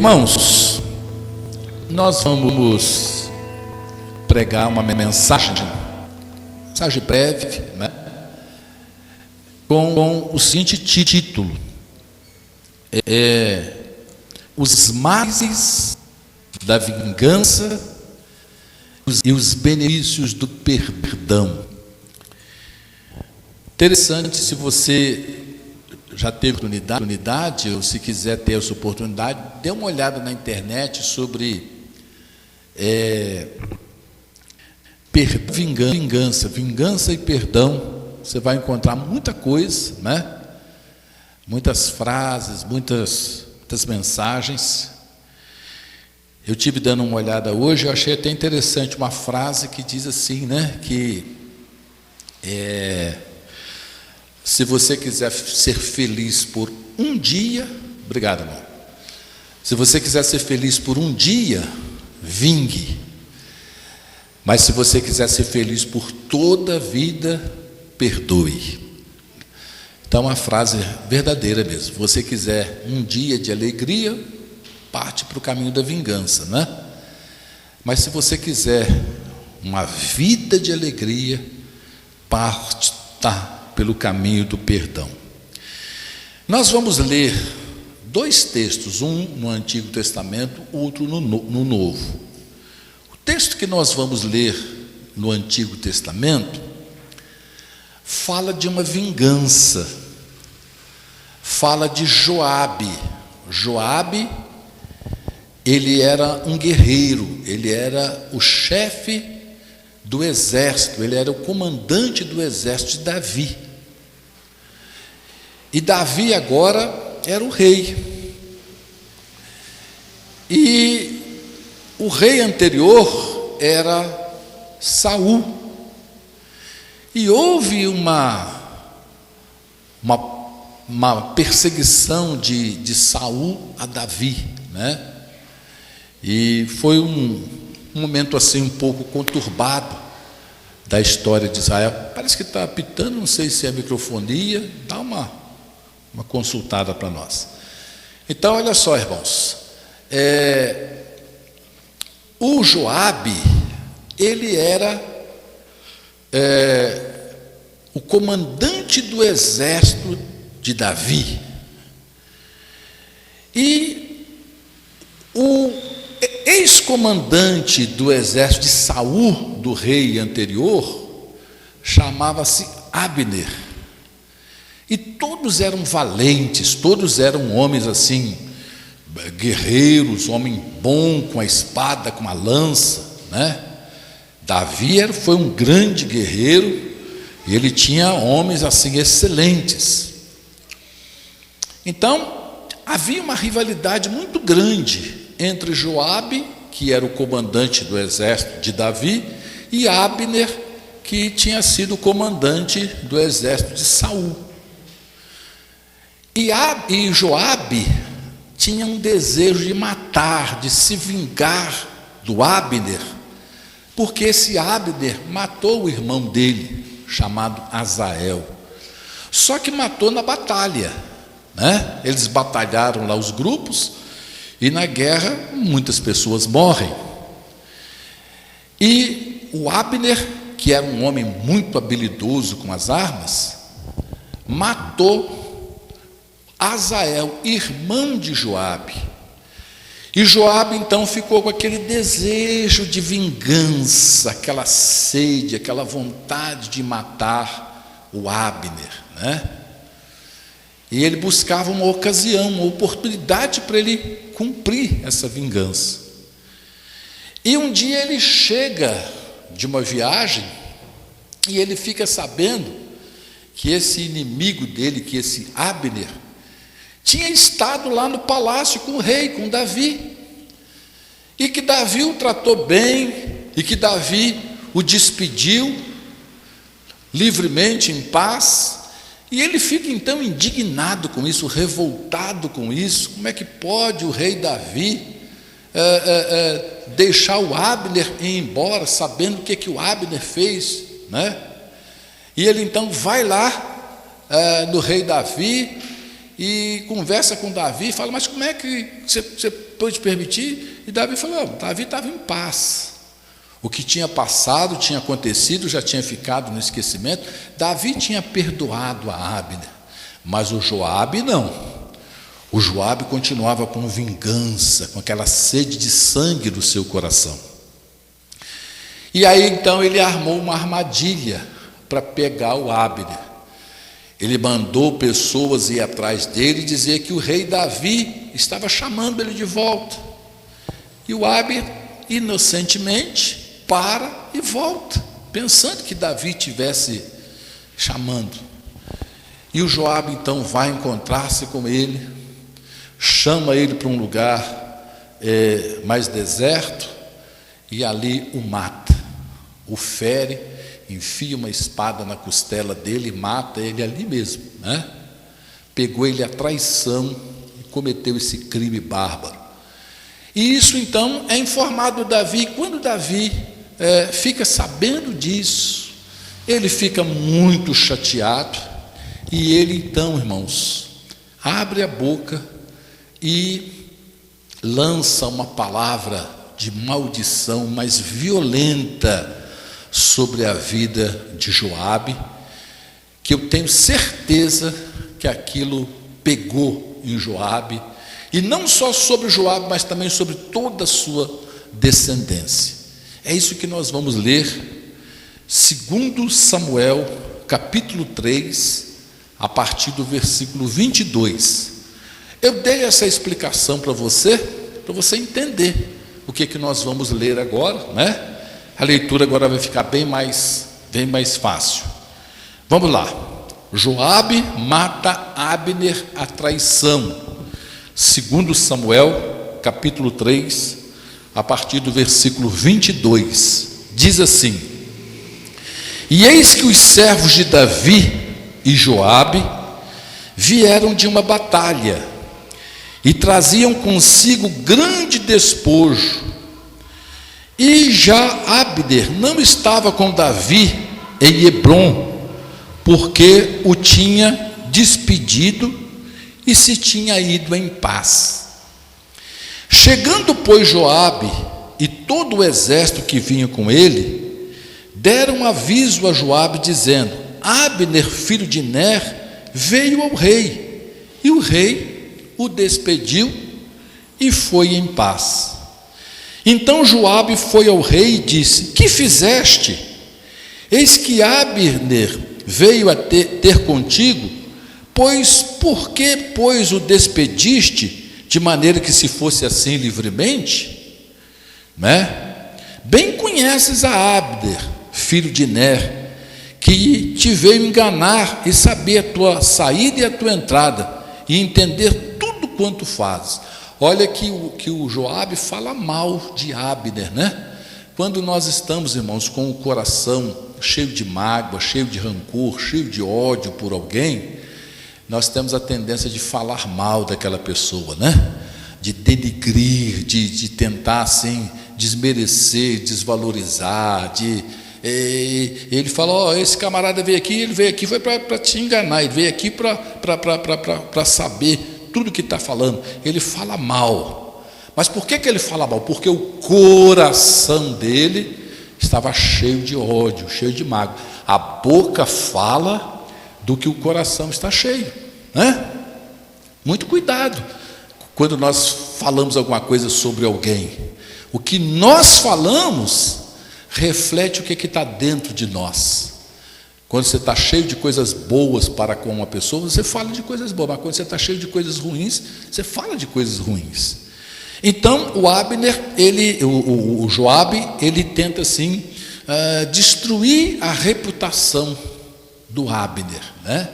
Irmãos, nós vamos pregar uma mensagem breve, né? Com o seguinte título: os males da vingança e os benefícios do perdão. Interessante, se você já teve oportunidade, ou se quiser ter essa oportunidade, dê uma olhada na internet sobre vingança e perdão. Você vai encontrar muita coisa, né? Muitas frases, muitas mensagens. Eu tive dando uma olhada hoje, eu achei até interessante uma frase que diz assim, né? Que se você quiser ser feliz por um dia, obrigado, irmão. Se você quiser ser feliz por um dia, vingue. Mas se você quiser ser feliz por toda a vida, perdoe. Então, uma frase verdadeira mesmo. Se você quiser um dia de alegria, parte para o caminho da vingança, né? Mas se você quiser uma vida de alegria, parte pelo caminho do perdão. Nós vamos ler dois textos, um no Antigo Testamento, outro no Novo. O texto que nós vamos ler no Antigo Testamento fala de uma vingança, fala de Joabe. Joabe, ele era um guerreiro, ele era o chefe do exército, ele era o comandante do exército de Davi. E Davi agora era o rei. E o rei anterior era Saul. E houve uma perseguição de Saul a Davi, né? E foi um momento assim um pouco conturbado da história de Israel. Parece que está apitando, não sei se é a microfonia, dá uma consultada para nós. Então, olha só, irmãos, o Joabe, ele era o comandante do exército de Davi, e o ex-comandante do exército de Saul, do rei anterior, chamava-se Abner. E todos eram valentes, todos eram homens assim, guerreiros, homem bom com a espada, com a lança, né? Davi foi um grande guerreiro, e ele tinha homens assim excelentes. Então, havia uma rivalidade muito grande entre Joabe, que era o comandante do exército de Davi, e Abner, que tinha sido o comandante do exército de Saul. E Joabe tinha um desejo de matar, de se vingar do Abner, porque esse Abner matou o irmão dele, chamado Asael. Só que matou na batalha, né? Eles batalharam lá os grupos, e na guerra muitas pessoas morrem. E o Abner, que era um homem muito habilidoso com as armas, matou Asael, irmão de Joabe. E Joabe então ficou com aquele desejo de vingança, aquela sede, aquela vontade de matar o Abner, né? E ele buscava uma ocasião, uma oportunidade para ele cumprir essa vingança. E um dia ele chega de uma viagem e ele fica sabendo que esse inimigo dele, que esse Abner, tinha estado lá no palácio com o rei, com Davi, e que Davi o tratou bem, e que Davi o despediu livremente, em paz. E ele fica então indignado com isso, revoltado com isso. Como é que pode o rei Davi deixar o Abner ir embora, sabendo o que o Abner fez, né? E ele então vai lá no rei Davi e conversa com Davi, fala: mas como é que você depois de permitir, e Davi falou, Davi estava em paz. O que tinha passado, tinha acontecido, já tinha ficado no esquecimento. Davi tinha perdoado a Abner, mas o Joabe não. O Joabe continuava com vingança, com aquela sede de sangue do seu coração. E aí então ele armou uma armadilha para pegar o Abner. Ele mandou pessoas ir atrás dele e dizer que o rei Davi estava chamando ele de volta. E o Abner, inocentemente, para e volta, pensando que Davi estivesse chamando. E o Joabe então vai encontrar-se com ele, chama ele para um lugar mais deserto, e ali o mata, o fere, enfia uma espada na costela dele e mata ele ali mesmo, né? Pegou ele à traição e cometeu esse crime bárbaro. E isso então é informado Davi. Quando Davi fica sabendo disso, ele fica muito chateado, e ele então, irmãos, abre a boca e lança uma palavra de maldição mais violenta sobre a vida de Joabe, que eu tenho certeza que aquilo pegou em Joabe, e não só sobre Joabe, mas também sobre toda a sua descendência. É isso que nós vamos ler, 2 Samuel, capítulo 3, a partir do versículo 22. Eu dei essa explicação para você entender o que nós vamos ler agora, né? A leitura agora vai ficar bem mais fácil. Vamos lá. Joabe mata Abner à traição. 2 Samuel, capítulo 3, a partir do versículo 22. Diz assim: E eis que os servos de Davi e Joabe vieram de uma batalha, e traziam consigo grande despojo. E já Abner não estava com Davi em Hebrom, porque o tinha despedido e se tinha ido em paz. Chegando, pois, Joabe e todo o exército que vinha com ele, deram aviso a Joabe, dizendo: Abner, filho de Ner, veio ao rei, e o rei o despediu e foi em paz. Então Joabe foi ao rei e disse: Que fizeste? Eis que Abner veio a ter contigo, pois por que, pois, o despediste, de maneira que se fosse assim livremente? Né? Bem conheces a Abner, filho de Ner, que te veio enganar e saber a tua saída e a tua entrada, e entender tudo quanto fazes. Olha que o Joabe fala mal de Abner, né? Quando nós estamos, irmãos, com o coração cheio de mágoa, cheio de rancor, cheio de ódio por alguém, nós temos a tendência de falar mal daquela pessoa, né? De denigrir, de tentar assim desmerecer, desvalorizar, ele fala: esse camarada veio aqui foi para te enganar, ele veio aqui para saber tudo que está falando. Ele fala mal. Mas por que ele fala mal? Porque o coração dele estava cheio de ódio, cheio de mágoa. A boca fala do que o coração está cheio, né? Muito cuidado quando nós falamos alguma coisa sobre alguém. O que nós falamos reflete o que está dentro de nós. Quando você está cheio de coisas boas para com uma pessoa, você fala de coisas boas, mas quando você está cheio de coisas ruins, você fala de coisas ruins. Então o Abner, o Joabe, ele tenta assim destruir a reputação do Abner, né?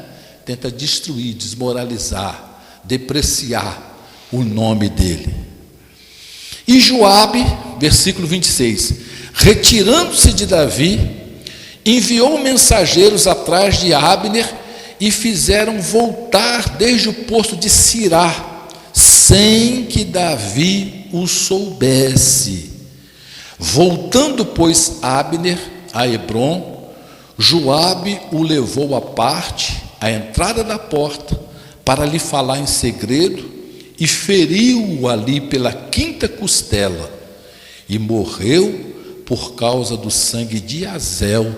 Tenta destruir, desmoralizar, depreciar o nome dele. E Joabe, versículo 26, retirando-se de Davi, enviou mensageiros atrás de Abner e fizeram voltar desde o posto de Sirá, sem que Davi o soubesse. Voltando, pois, Abner a Hebrom, Joabe o levou à parte, à entrada da porta, para lhe falar em segredo, e feriu-o ali pela quinta costela, e morreu por causa do sangue de Azel,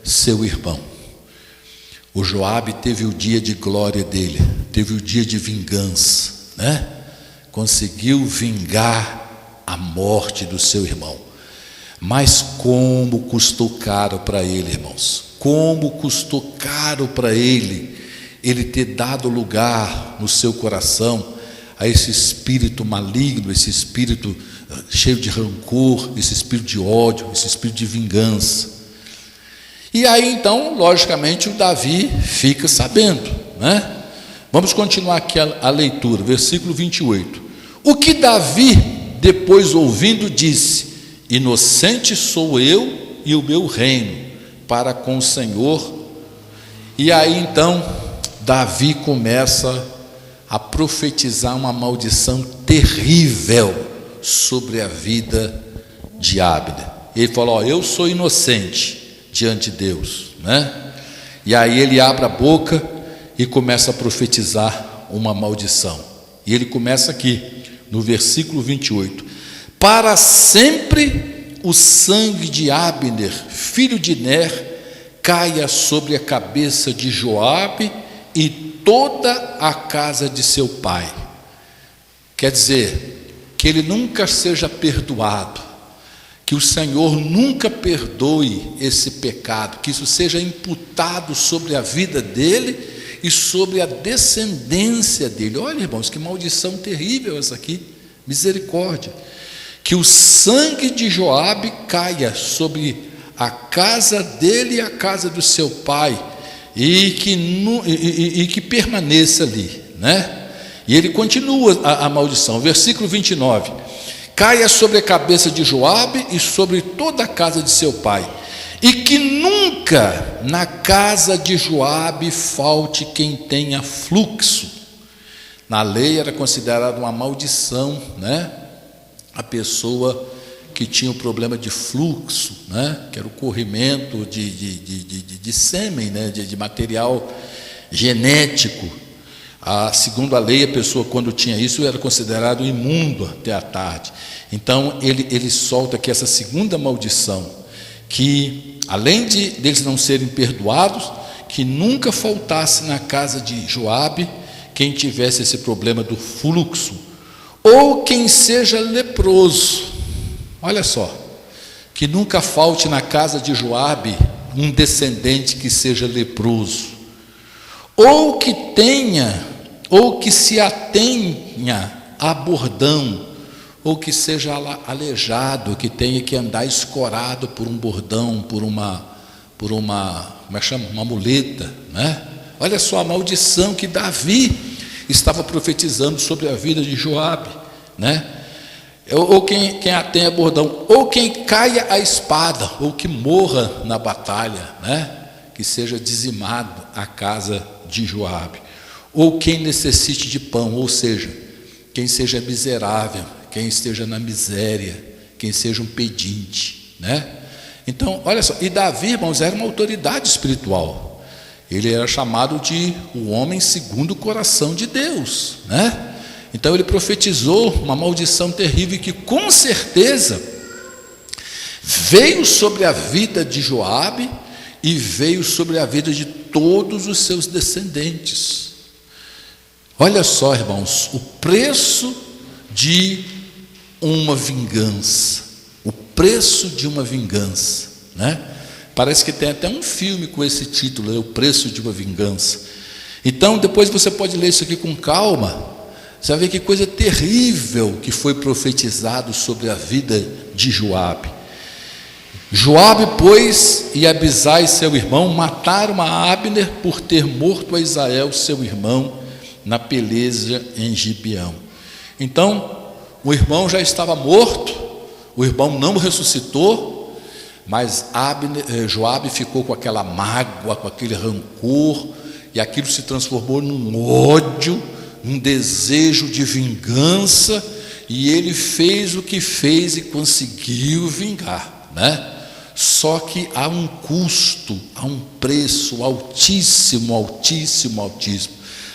seu irmão. O Joabe teve o dia de glória dele, teve o dia de vingança, né? Conseguiu vingar a morte do seu irmão. Mas como custou caro para ele, irmãos, como custou caro para ele ter dado lugar no seu coração a esse espírito maligno, esse espírito cheio de rancor, esse espírito de ódio, esse espírito de vingança. E aí então, logicamente, o Davi fica sabendo, né? Vamos continuar aqui a leitura, versículo 28. O que Davi, depois ouvindo, disse: inocente sou eu e o meu reino para com o Senhor. E aí então Davi começa a profetizar uma maldição terrível sobre a vida de Abner. Ele falou: eu sou inocente diante de Deus, né? E aí ele abre a boca e começa a profetizar uma maldição. E ele começa aqui no versículo 28: para sempre o sangue de Abner, filho de Ner, caia sobre a cabeça de Joabe e toda a casa de seu pai. Quer dizer, que ele nunca seja perdoado, que o Senhor nunca perdoe esse pecado, que isso seja imputado sobre a vida dele e sobre a descendência dele. Olha, irmãos, que maldição terrível essa aqui, misericórdia. Que o sangue de Joabe caia sobre a casa dele e a casa do seu pai, e que permaneça ali, né? E ele continua a maldição, versículo 29: caia sobre a cabeça de Joabe e sobre toda a casa de seu pai, e que nunca na casa de Joabe falte quem tenha fluxo. Na lei era considerada uma maldição, né? A pessoa que tinha o problema de fluxo, né? Que era o corrimento de sêmen, né? de material genético. Segundo a lei, a pessoa, quando tinha isso, era considerado imundo até a tarde. Então ele solta aqui essa segunda maldição, que além deles não serem perdoados, que nunca faltasse na casa de Joabe quem tivesse esse problema do fluxo, ou quem seja leproso. Olha só, que nunca falte na casa de Joabe um descendente que seja leproso, ou que se atenha a bordão, ou que seja aleijado, que tenha que andar escorado por um bordão, por uma como é que chama? Uma muleta, né? Olha só a maldição que Davi estava profetizando sobre a vida de Joabe, né? Ou quem atenha bordão, ou quem caia a espada, ou que morra na batalha, né? Que seja dizimado a casa de Joabe, ou quem necessite de pão, ou seja, quem seja miserável, quem esteja na miséria, quem seja um pedinte, né? Então, olha só, e Davi, irmãos, era uma autoridade espiritual. Ele era chamado de o homem segundo o coração de Deus, né? Então ele profetizou uma maldição terrível que com certeza veio sobre a vida de Joabe e veio sobre a vida de todos os seus descendentes. Olha só, irmãos, o preço de uma vingança, o preço de uma vingança, né? Parece que tem até um filme com esse título, né? O preço de uma vingança. Então depois você pode ler isso aqui com calma. Você vai ver que coisa terrível que foi profetizado sobre a vida de Joabe. Joabe, pois, e Abisai, seu irmão, mataram a Abner por ter morto a Isael, seu irmão, na peleja em Gibeão. Então, o irmão já estava morto, o irmão não ressuscitou, mas Joabe ficou com aquela mágoa, com aquele rancor, e aquilo se transformou num ódio, um desejo de vingança, e ele fez o que fez e conseguiu vingar, né? Só que há um custo, há um preço altíssimo, altíssimo, altíssimo.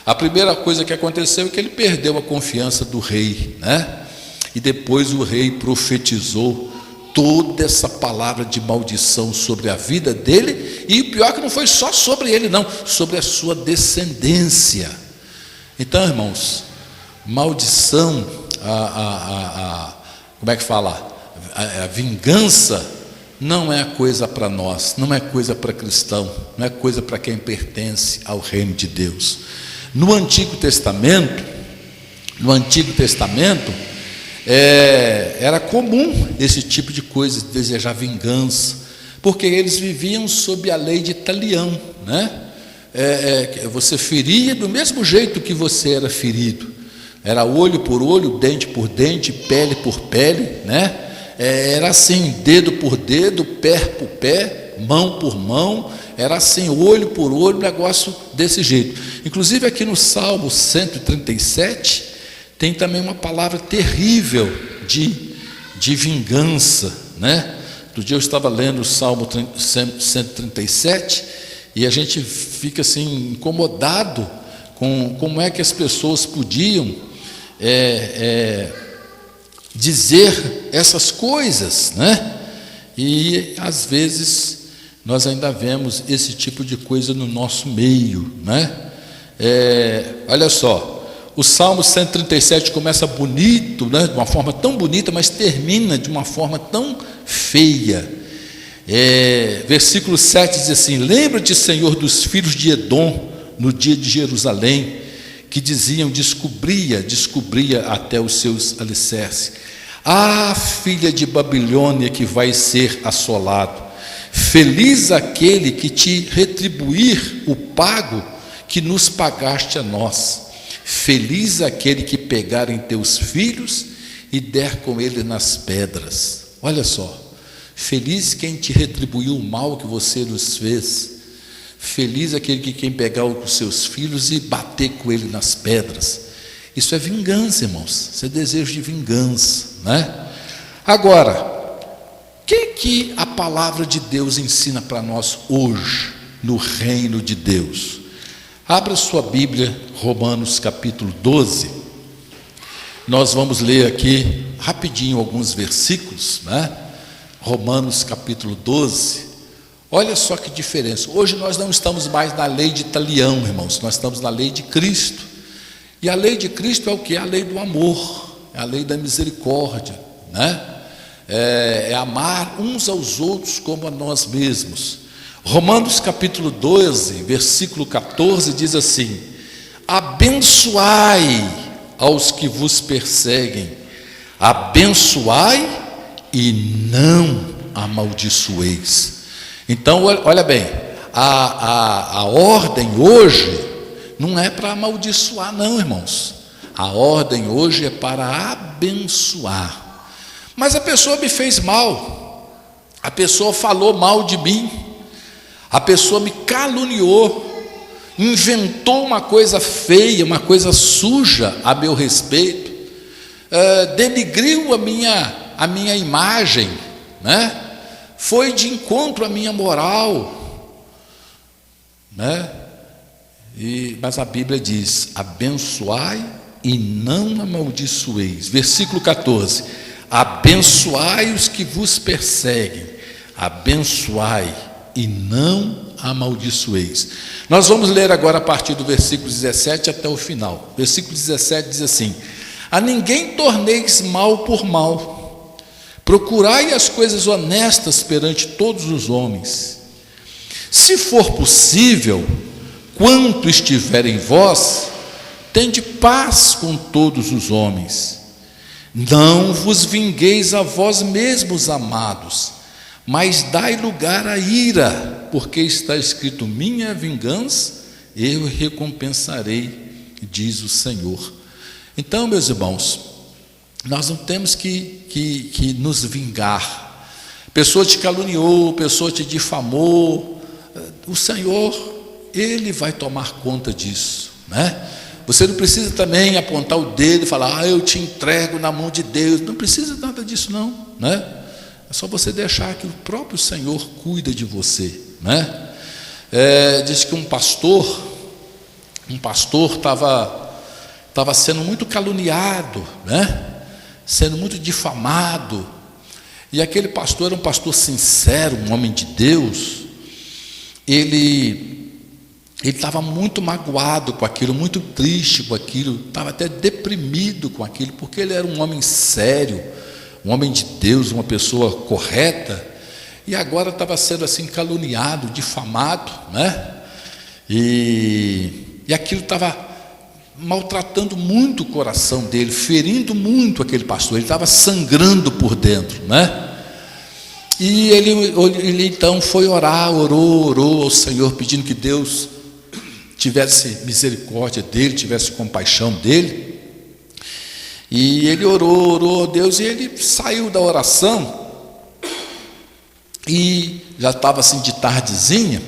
A primeira coisa que aconteceu é que ele perdeu a confiança do rei, né? E depois o rei profetizou toda essa palavra de maldição sobre a vida dele, e o pior que não foi só sobre ele não, sobre a sua descendência. Então, irmãos, maldição, como é que fala? A vingança não é coisa para nós, não é coisa para cristão, não é coisa para quem pertence ao reino de Deus. No Antigo Testamento, era comum esse tipo de coisa, de desejar vingança, porque eles viviam sob a lei de Talião, né? Você feria do mesmo jeito que você era ferido, era olho por olho, dente por dente, pele por pele, né? Era assim, dedo por dedo, pé por pé, mão por mão, era assim, olho por olho, negócio desse jeito. Inclusive aqui no Salmo 137, tem também uma palavra terrível de vingança, né? Outro dia eu estava lendo o Salmo 137, e a gente fica assim, incomodado com como é que as pessoas podiam dizer essas coisas, né? E às vezes nós ainda vemos esse tipo de coisa no nosso meio, né? Olha só, o Salmo 137 começa bonito, né? De uma forma tão bonita, mas termina de uma forma tão feia. Versículo 7 diz assim: lembra-te, Senhor, dos filhos de Edom no dia de Jerusalém, que diziam, descobria até os seus alicerces. Ah, filha de Babilônia, que vai ser assolado. Feliz aquele que te retribuir o pago que nos pagaste a nós. Feliz aquele que pegar em teus filhos e der com ele nas pedras. Olha só, feliz quem te retribuiu o mal que você nos fez. Feliz aquele que quem pegar os seus filhos e bater com ele nas pedras. Isso é vingança, irmãos, isso é desejo de vingança, né? Agora, o que a palavra de Deus ensina para nós hoje, no reino de Deus? Abra sua Bíblia, Romanos capítulo 12, nós vamos ler aqui rapidinho alguns versículos, né? Romanos capítulo 12, olha só que diferença. Hoje nós não estamos mais na lei de Talião, irmãos, nós estamos na lei de Cristo. E a lei de Cristo é o que? A lei do amor, é a lei da misericórdia, né? É amar uns aos outros como a nós mesmos. Romanos capítulo 12, versículo 14 diz assim: abençoai aos que vos perseguem, abençoai e não amaldiçoeis. Então, olha bem, a ordem hoje não é para amaldiçoar não, irmãos. A ordem hoje é para abençoar. Mas a pessoa me fez mal, a pessoa falou mal de mim, a pessoa me caluniou, inventou uma coisa feia, uma coisa suja a meu respeito, denigriu a minha imagem, né? Foi de encontro à minha moral, né? Mas a Bíblia diz: abençoai e não amaldiçoeis. Versículo 14: abençoai os que vos perseguem, abençoai e não amaldiçoeis. Nós vamos ler agora a partir do versículo 17 até o final. Versículo 17 diz assim: a ninguém torneis mal por mal, procurai as coisas honestas perante todos os homens. Se for possível, quanto estiver em vós, tende paz com todos os homens. Não vos vingueis a vós mesmos, amados, mas dai lugar à ira, porque está escrito: minha vingança, eu recompensarei, diz o Senhor. Então, meus irmãos, nós não temos que nos vingar. Pessoa te caluniou, pessoa te difamou, o Senhor, Ele vai tomar conta disso, né? Você não precisa também apontar o dedo e falar: eu te entrego na mão de Deus. Não precisa nada disso não, né? É só você deixar que o próprio Senhor cuida de você, né? Diz que um pastor um pastor estava sendo muito caluniado, né? Sendo muito difamado, e aquele pastor era um pastor sincero, um homem de Deus. Ele estava muito magoado com aquilo, muito triste com aquilo, estava até deprimido com aquilo, porque ele era um homem sério, um homem de Deus, uma pessoa correta, e agora estava sendo assim caluniado, difamado, né? E aquilo estava maltratando muito o coração dele, ferindo muito aquele pastor. Ele estava sangrando por dentro, né? E ele então foi orar, orou ao Senhor, pedindo que Deus tivesse misericórdia dele, tivesse compaixão dele. E ele orou a Deus, e ele saiu da oração, e já estava assim de tardezinha,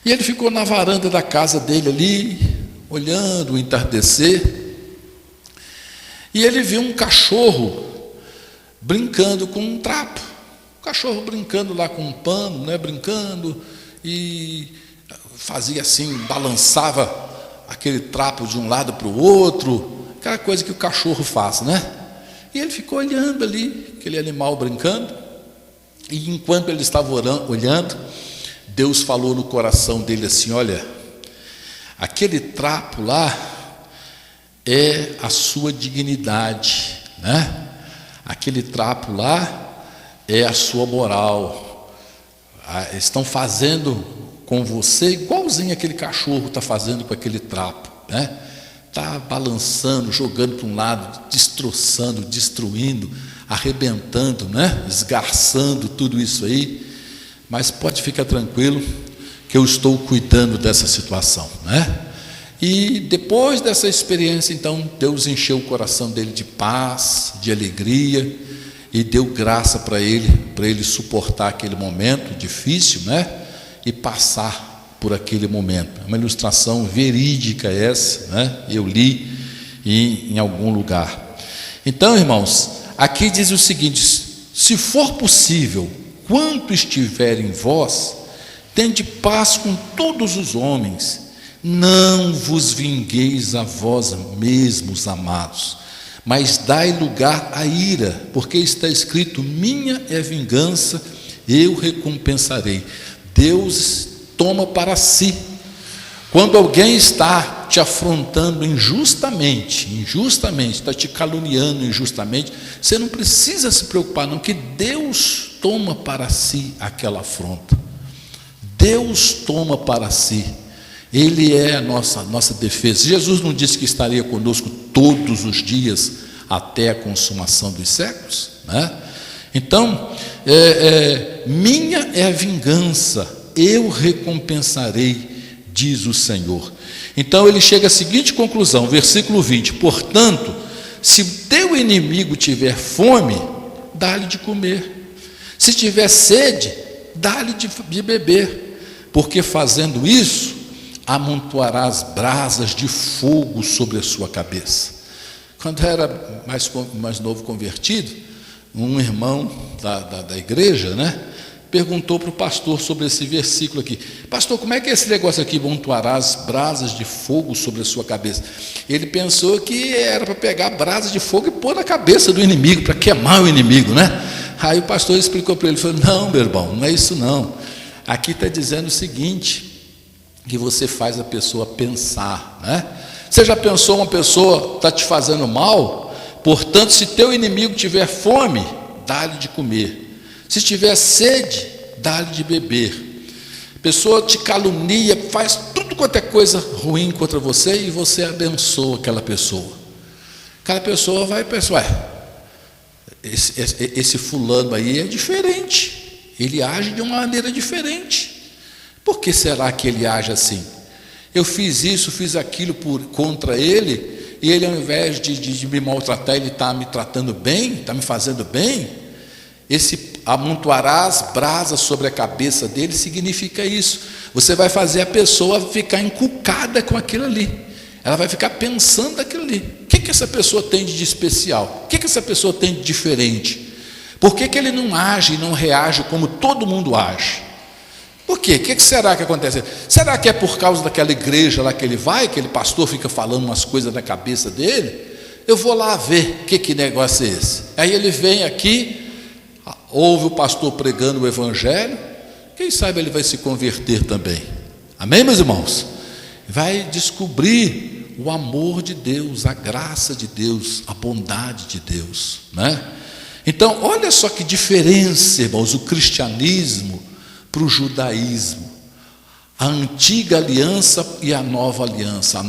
e ele ficou na varanda da casa dele ali, olhando o entardecer, e ele viu um cachorro brincando com um trapo, o cachorro brincando lá com um pano, né, brincando, e fazia assim, balançava aquele trapo de um lado para o outro, aquela coisa que o cachorro faz, né? E ele ficou olhando ali, aquele animal brincando, e enquanto ele estava olhando, Deus falou no coração dele assim: olha, aquele trapo lá é a sua dignidade, né? Aquele trapo lá é a sua moral. Estão fazendo com você igualzinho aquele cachorro está fazendo com aquele trapo, né? Está balançando, jogando para um lado, destroçando, destruindo, arrebentando, né? Esgarçando tudo isso aí. Mas pode ficar tranquilo que eu estou cuidando dessa situação, né? E depois dessa experiência, então, Deus encheu o coração dele de paz, de alegria, e deu graça para ele suportar aquele momento difícil, né? E passar por aquele momento. É uma ilustração verídica essa, né? Eu li em algum lugar. Então, irmãos, aqui diz o seguinte: se for possível, quanto estiver em vós, tende paz com todos os homens, não vos vingueis a vós mesmos, amados, mas dai lugar à ira, porque está escrito: minha é a vingança, eu recompensarei. Deus toma para si. Quando alguém está te afrontando injustamente, está te caluniando injustamente, você não precisa se preocupar não, que Deus toma para si aquela afronta. Deus toma para si. Ele é a nossa defesa. Jesus não disse que estaria conosco todos os dias até a consumação dos séculos, né? Então, minha é a vingança, eu recompensarei, diz o Senhor. Então ele chega à seguinte conclusão, versículo 20: portanto, se teu inimigo tiver fome, dá-lhe de comer, se tiver sede, dá-lhe de beber, porque fazendo isso, amontoarás brasas de fogo sobre a sua cabeça. Quando eu era mais novo convertido, um irmão da igreja, né, perguntou para o pastor sobre esse versículo aqui: pastor, como é que é esse negócio aqui, amontoarás brasas de fogo sobre a sua cabeça? Ele pensou que era para pegar brasas de fogo e pôr na cabeça do inimigo, para queimar o inimigo, né? Aí o pastor explicou para ele, falou: não, meu irmão, não é isso não. Aqui está dizendo o seguinte, que você faz a pessoa pensar, né? Você já pensou, uma pessoa está te fazendo mal? Portanto, se teu inimigo tiver fome, dá-lhe de comer, se tiver sede, dá-lhe de beber. A pessoa te calunia, faz tudo quanto é coisa ruim contra você, e você abençoa aquela pessoa. Aquela pessoa vai pensar: esse fulano aí é diferente, ele age de uma maneira diferente. Por que será que ele age assim? Eu fiz isso, fiz aquilo contra ele, e ele, ao invés de me maltratar, ele está me tratando bem, está me fazendo bem. Esse amontoarás brasas sobre a cabeça dele significa isso. Você vai fazer a pessoa ficar encucada com aquilo ali. Ela vai ficar pensando naquilo ali. O que essa pessoa tem de especial? O que essa pessoa tem de diferente? Por que ele não age e não reage como todo mundo age? Por quê? O que será que acontece? Será que é por causa daquela igreja lá que ele vai, aquele pastor fica falando umas coisas na cabeça dele? Eu vou lá ver que negócio é esse. Aí ele vem aqui, ouve o pastor pregando o evangelho, quem sabe ele vai se converter também. Amém, meus irmãos? Vai descobrir o amor de Deus, a graça de Deus, a bondade de Deus, né? Então, olha só que diferença, irmãos, o cristianismo para o judaísmo, a antiga aliança e a nova aliança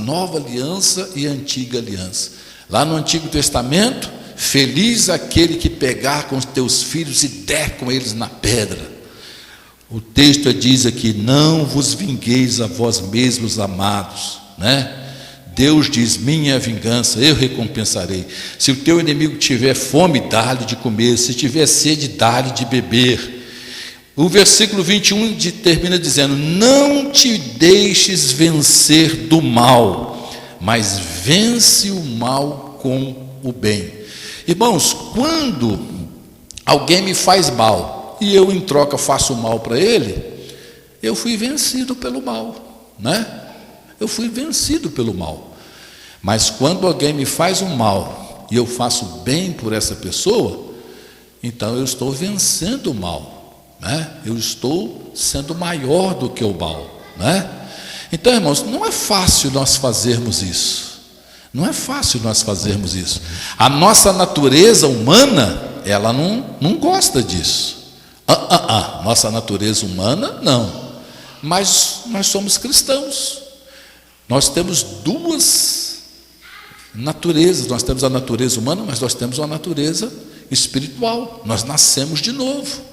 e a antiga aliança. Lá no Antigo Testamento, feliz aquele que pegar com os teus filhos e der com eles na pedra. O texto diz aqui: não vos vingueis a vós mesmos, amados, né? Deus diz: minha é a vingança, eu recompensarei. Se o teu inimigo tiver fome, dá-lhe de comer, se tiver sede, dá-lhe de beber. O versículo 21 termina dizendo: não te deixes vencer do mal, mas vence o mal com o bem. Irmãos, quando alguém me faz mal e eu em troca faço mal para ele, eu fui vencido pelo mal, né? Eu fui vencido pelo mal. Mas quando alguém me faz um mal e eu faço bem por essa pessoa, então eu estou vencendo o mal, né? Eu estou sendo maior do que o mal, né? Então, irmãos, não é fácil nós fazermos isso. Não é fácil nós fazermos isso. A nossa natureza humana, ela não gosta disso. Nossa natureza humana, não. Mas nós somos cristãos. Nós temos duas naturezas. Nós temos a natureza humana, mas nós temos a natureza espiritual. Nós nascemos de novo.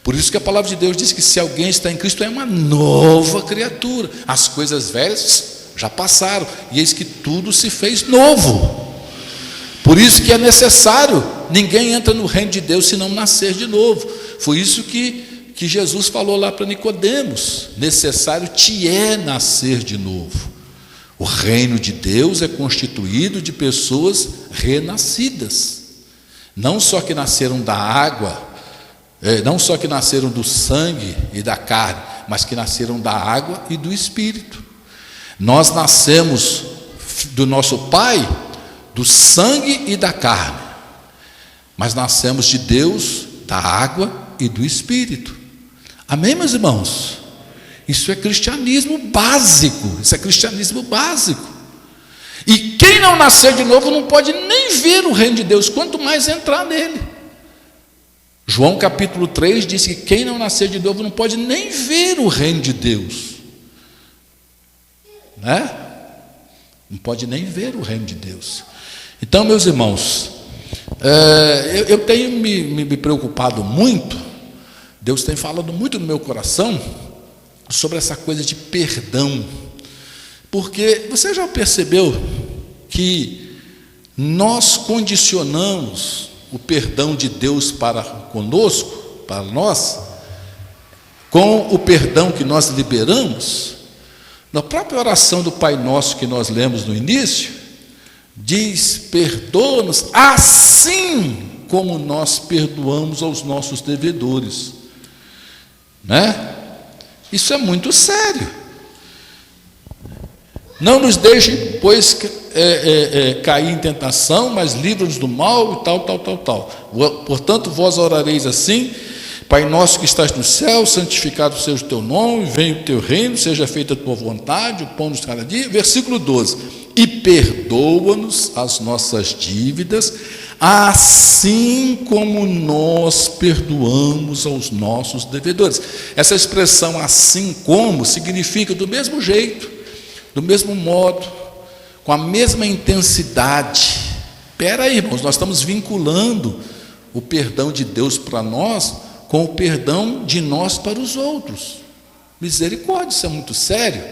Por isso que a palavra de Deus diz que se alguém está em Cristo é uma nova criatura. As coisas velhas já passaram, e eis que tudo se fez novo. Por isso que é necessário, ninguém entra no reino de Deus se não nascer de novo. Foi isso que Jesus falou lá para Nicodemos: necessário te é nascer de novo. O reino de Deus é constituído de pessoas renascidas, não só que nasceram da água, não só que nasceram do sangue e da carne, mas que nasceram da água e do Espírito. Nós nascemos do nosso pai, do sangue e da carne, mas nascemos de Deus, da água e do Espírito. Amém, meus irmãos? Isso é cristianismo básico. Isso é cristianismo básico. E quem não nascer de novo não pode nem ver o reino de Deus, quanto mais entrar nele. João capítulo 3 diz que quem não nascer de novo não pode nem ver o reino de Deus, né? Não pode nem ver o reino de Deus. Então, meus irmãos, eu tenho me preocupado muito. Deus tem falado muito no meu coração sobre essa coisa de perdão, porque você já percebeu que nós condicionamos o perdão de Deus para conosco, para nós, com o perdão que nós liberamos? Na própria oração do Pai Nosso que nós lemos no início, diz: perdoa-nos assim como nós perdoamos aos nossos devedores, né? Isso é muito sério. Não nos deixe, pois, cair em tentação, mas livra-nos do mal e tal. Portanto, vós orareis assim: Pai nosso que estás no céu, santificado seja o teu nome, venha o teu reino, seja feita a tua vontade, o pão nos cada dia. Versículo 12: e perdoa-nos as nossas dívidas, assim como nós perdoamos aos nossos devedores. Essa expressão assim como significa do mesmo jeito, do mesmo modo, com a mesma intensidade. Espera aí, irmãos, nós estamos vinculando o perdão de Deus para nós com o perdão de nós para os outros. Misericórdia, isso é muito sério.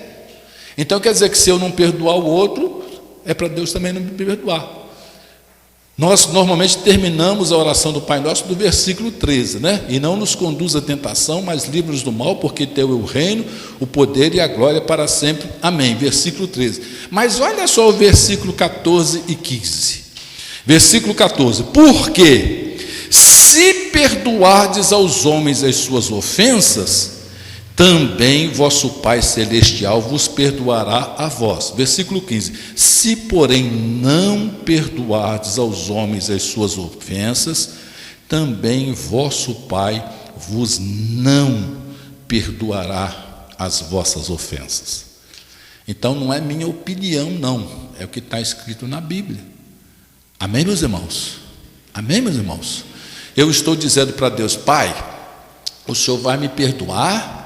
Então quer dizer que se eu não perdoar o outro, é para Deus também não me perdoar. Nós normalmente terminamos a oração do Pai Nosso do versículo 13, né? E não nos conduz à tentação, mas livra-nos do mal, porque teu é o reino, o poder e a glória para sempre. Amém. Versículo 13. Mas olha só o versículo 14 e 15. Versículo 14. Porque se perdoardes aos homens as suas ofensas, também vosso Pai Celestial vos perdoará a vós. Versículo 15: se porém não perdoardes aos homens as suas ofensas, também vosso Pai vos não perdoará as vossas ofensas. Então não é minha opinião, não, é o que está escrito na Bíblia. Amém, meus irmãos? Amém, meus irmãos? Eu estou dizendo para Deus: Pai, o Senhor vai me perdoar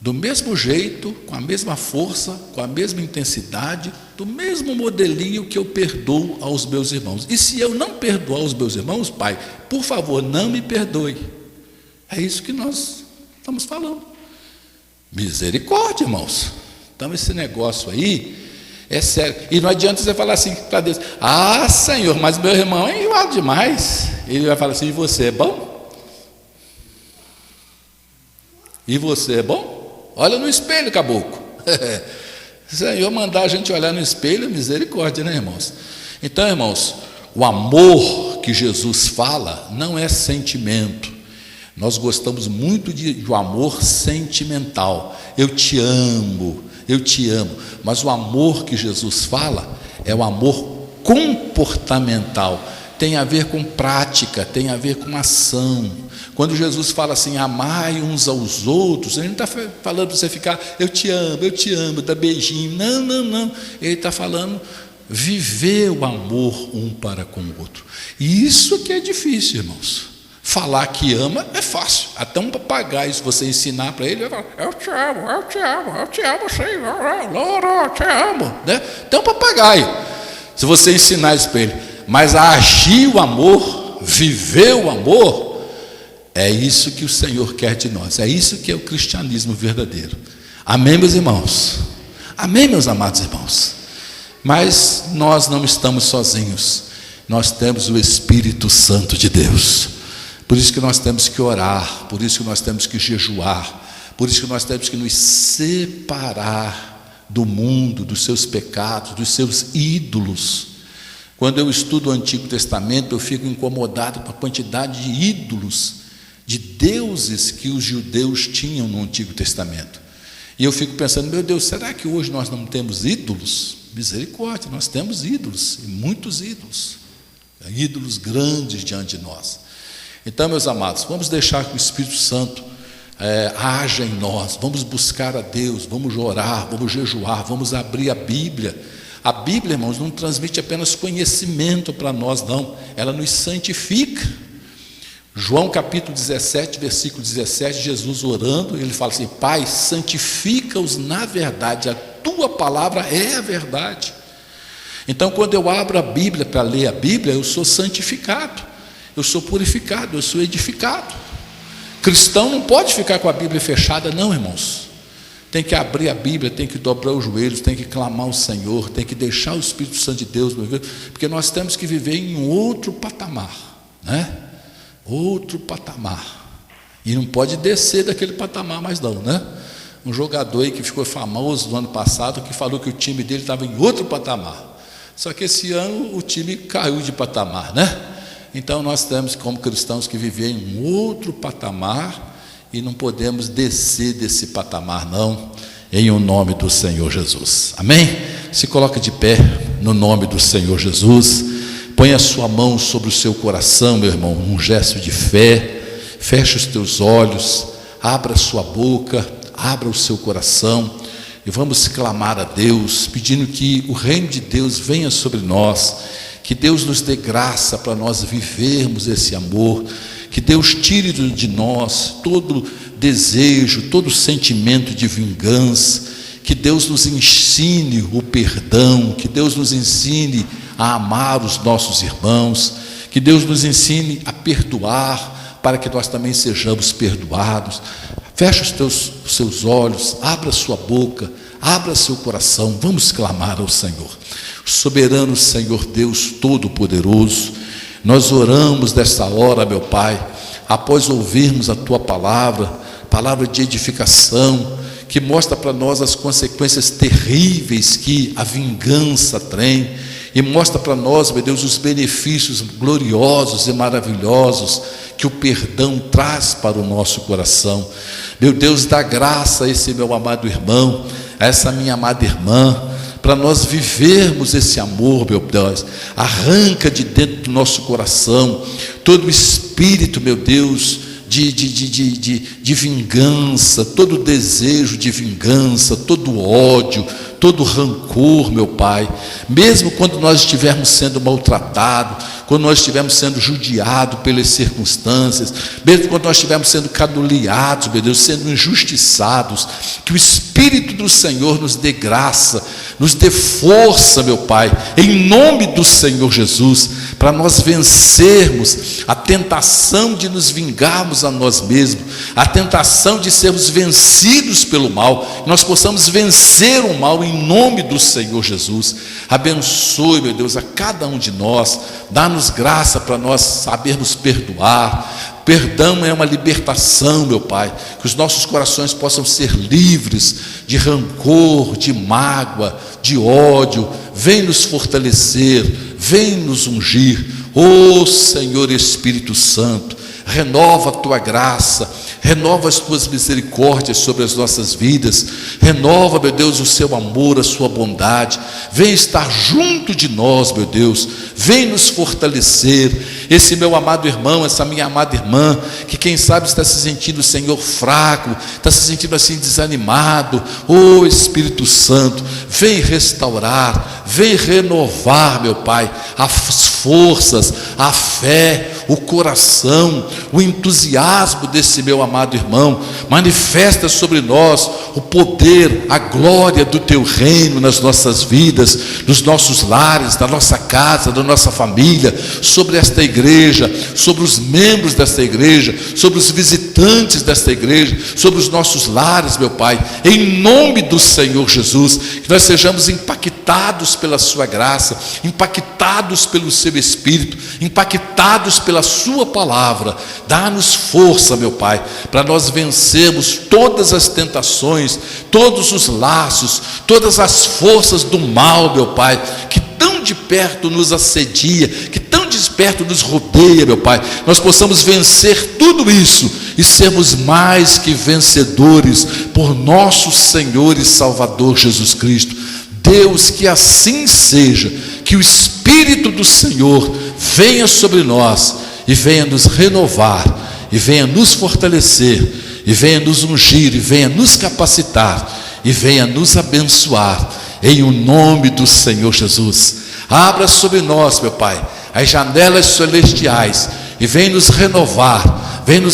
do mesmo jeito, com a mesma força, com a mesma intensidade, do mesmo modelinho que eu perdoo aos meus irmãos. E se eu não perdoar os meus irmãos, Pai, por favor, não me perdoe. É isso que nós estamos falando. Misericórdia, irmãos. Então esse negócio aí é sério. E não adianta você falar assim para Deus: ah, Senhor, mas meu irmão é enjoado demais. Ele vai falar assim: e você é bom? E você é bom? Olha no espelho, caboclo. Senhor, mandar a gente olhar no espelho, misericórdia, né, irmãos? Então, irmãos, o amor que Jesus fala não é sentimento. Nós gostamos muito de um amor sentimental. Eu te amo. Mas o amor que Jesus fala é o amor comportamental. Tem a ver com prática, tem a ver com ação. Quando Jesus fala assim: amai uns aos outros, ele não está falando para você ficar eu te amo, dá beijinho. Não. Ele está falando viver o amor um para com o outro. E isso que é difícil, irmãos. Falar que ama é fácil. Até um papagaio, se você ensinar para ele, ele vai falar: eu te amo, Senhor, eu te amo. Né? Até um papagaio, se você ensinar isso para ele. Mas agir o amor, viver o amor, é isso que o Senhor quer de nós. É isso que é o cristianismo verdadeiro. Amém, meus irmãos? Amém, meus amados irmãos? Mas nós não estamos sozinhos. Nós temos o Espírito Santo de Deus. Por isso que nós temos que orar, por isso que nós temos que jejuar, por isso que nós temos que nos separar do mundo, dos seus pecados, dos seus ídolos. Quando eu estudo o Antigo Testamento, eu fico incomodado com a quantidade de ídolos, de deuses que os judeus tinham no Antigo Testamento. E eu fico pensando: meu Deus, será que hoje nós não temos ídolos? Misericórdia, nós temos ídolos, e muitos ídolos, ídolos grandes diante de nós. Então, meus amados, vamos deixar que o Espírito Santo haja em nós, vamos buscar a Deus, vamos orar, vamos jejuar, vamos abrir a Bíblia. A Bíblia, irmãos, não transmite apenas conhecimento para nós, não, ela nos santifica. João capítulo 17, versículo 17, Jesus orando, ele fala assim: Pai, santifica-os na verdade, a tua palavra é a verdade. Então, quando eu abro a Bíblia para ler a Bíblia, eu sou santificado, eu sou purificado, eu sou edificado. Cristão não pode ficar com a Bíblia fechada, não, irmãos. Tem que abrir a Bíblia, tem que dobrar os joelhos, tem que clamar ao Senhor, tem que deixar o Espírito Santo de Deus, porque nós temos que viver em outro patamar, né? Outro patamar. E não pode descer daquele patamar mais não, né? Um jogador aí que ficou famoso no ano passado, que falou que o time dele estava em outro patamar. Só que esse ano o time caiu de patamar, né? Então nós temos, como cristãos, que viver em um outro patamar. E não podemos descer desse patamar, não, em o nome do Senhor Jesus. Amém? Se coloca de pé no nome do Senhor Jesus. Põe a sua mão sobre o seu coração, meu irmão, um gesto de fé. Feche os teus olhos, abra a sua boca, abra o seu coração e vamos clamar a Deus, pedindo que o reino de Deus venha sobre nós, que Deus nos dê graça para nós vivermos esse amor, que Deus tire de nós todo desejo, todo sentimento de vingança, que Deus nos ensine o perdão, que Deus nos ensine a amar os nossos irmãos, que Deus nos ensine a perdoar, para que nós também sejamos perdoados. Feche os seus olhos, abra sua boca, abra seu coração, vamos clamar ao Senhor. Soberano Senhor Deus Todo-Poderoso, nós oramos desta hora, meu Pai, após ouvirmos a Tua palavra, palavra de edificação, que mostra para nós as consequências terríveis que a vingança tem, e mostra para nós, meu Deus, os benefícios gloriosos e maravilhosos que o perdão traz para o nosso coração. Meu Deus, dá graça a esse meu amado irmão, a essa minha amada irmã, para nós vivermos esse amor, meu Deus. Arranca de dentro do nosso coração todo o espírito, meu Deus, de vingança, todo desejo de vingança, todo ódio, todo rancor, meu Pai. Mesmo quando nós estivermos sendo maltratados, quando nós estivermos sendo judiados pelas circunstâncias, mesmo quando nós estivermos sendo caluniados, meu Deus, sendo injustiçados, que o Espírito do Senhor nos dê graça, nos dê força, meu Pai, em nome do Senhor Jesus, para nós vencermos a tentação de nos vingarmos a nós mesmos, a tentação de sermos vencidos pelo mal, nós possamos vencer o mal em nome do Senhor Jesus. Abençoe, meu Deus, a cada um de nós, dá-nos graça para nós sabermos perdoar. Perdão é uma libertação, meu Pai, que os nossos corações possam ser livres de rancor, de mágoa, de ódio. Vem nos fortalecer, vem nos ungir. Ó Senhor Espírito Santo, renova a Tua graça, renova as Tuas misericórdias sobre as nossas vidas, renova, meu Deus, o Seu amor, a Sua bondade. Vem estar junto de nós, meu Deus, vem nos fortalecer. Esse meu amado irmão, essa minha amada irmã, que quem sabe está se sentindo, Senhor, fraco, está se sentindo assim desanimado, ó Espírito Santo, vem restaurar, vem renovar, meu Pai, as forças, a fé, o coração, o entusiasmo desse meu amado irmão. Manifesta sobre nós o poder, a glória do Teu reino nas nossas vidas, nos nossos lares, na nossa casa, na nossa família, sobre esta igreja, sobre os membros desta igreja, sobre os visitantes desta igreja, sobre os nossos lares, meu Pai, em nome do Senhor Jesus, que nós sejamos impactados pela Sua graça, impactados pelo Seu Espírito, impactados pela Sua palavra. Dá-nos força, meu Pai, para nós vencermos todas as tentações, todos os laços, todas as forças do mal, meu Pai, que tão de perto nos assedia, que tão de perto nos rodeia, meu Pai. Nós possamos vencer tudo isso e sermos mais que vencedores por nosso Senhor e Salvador Jesus Cristo. Deus, que assim seja, que o Espírito do Senhor venha sobre nós e venha nos renovar, e venha nos fortalecer, e venha nos ungir, e venha nos capacitar, e venha nos abençoar, em o nome do Senhor Jesus. Abra sobre nós, meu Pai, as janelas celestiais, e venha nos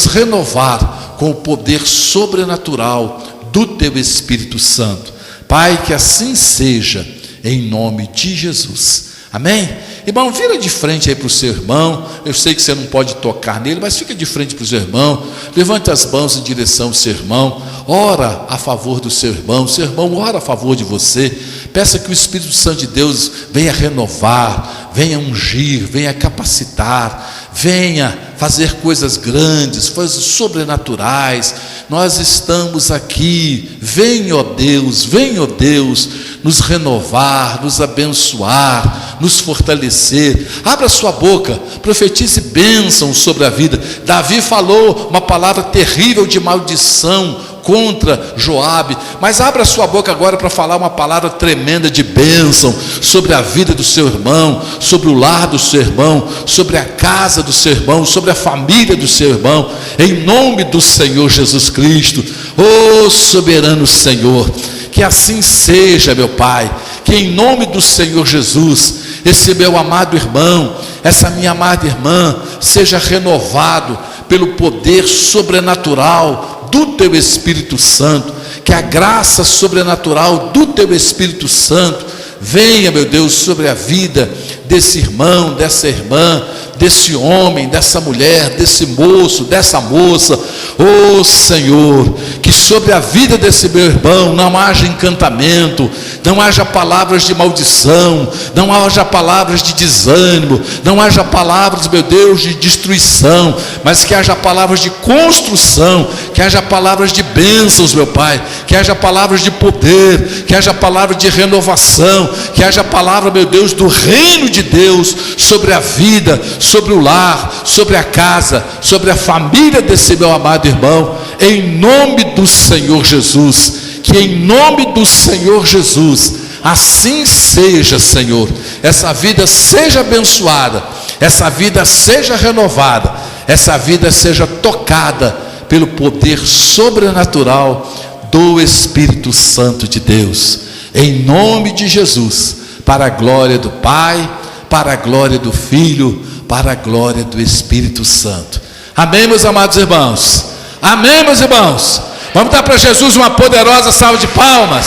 renovar com o poder sobrenatural do Teu Espírito Santo. Pai, que assim seja, em nome de Jesus. Amém? Irmão, vira de frente aí para o seu irmão. Eu sei que você não pode tocar nele, mas fica de frente para o seu irmão. Levante as mãos em direção ao seu irmão. Ora a favor do seu irmão. O seu irmão ora a favor de você. Peça que o Espírito Santo de Deus venha renovar, venha ungir, venha capacitar, venha fazer coisas grandes, coisas sobrenaturais. Nós estamos aqui. Venha, ó Deus, nos renovar, nos abençoar, nos fortalecer. Abra sua boca, profetize bênção sobre a vida. Davi falou uma palavra terrível de maldição contra Joabe, mas abra sua boca agora para falar uma palavra tremenda de bênção sobre a vida do seu irmão, sobre o lar do seu irmão, sobre a casa do seu irmão, sobre a família do seu irmão, em nome do Senhor Jesus Cristo. Ó soberano Senhor, que assim seja, meu Pai, que em nome do Senhor Jesus, esse meu amado irmão, essa minha amada irmã, seja renovado pelo poder sobrenatural do Teu Espírito Santo, que a graça sobrenatural do Teu Espírito Santo venha, meu Deus, sobre a vida desse irmão, dessa irmã, desse homem, dessa mulher, desse moço, dessa moça. Oh Senhor, que sobre a vida desse meu irmão não haja encantamento, não haja palavras de maldição, não haja palavras de desânimo, não haja palavras, meu Deus, de destruição, mas que haja palavras de construção, que haja palavras de bênçãos, meu Pai, que haja palavras de poder, que haja palavras de renovação, que haja palavra, meu Deus, do reino de Deus sobre a vida, sobre o lar, sobre a casa, sobre a família desse meu amado irmão, em nome do Senhor Jesus. Que em nome do Senhor Jesus assim seja, Senhor. Essa vida seja abençoada, essa vida seja renovada, essa vida seja tocada pelo poder sobrenatural do Espírito Santo de Deus, em nome de Jesus, para a glória do Pai, para a glória do Filho, para a glória do Espírito Santo. Amém, meus amados irmãos? Amém, meus irmãos? Vamos dar para Jesus uma poderosa salva de palmas.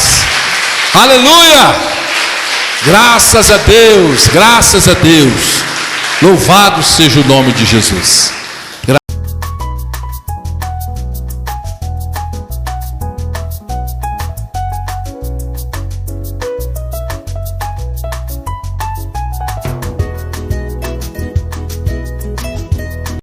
Aleluia! Graças a Deus, graças a Deus. Louvado seja o nome de Jesus.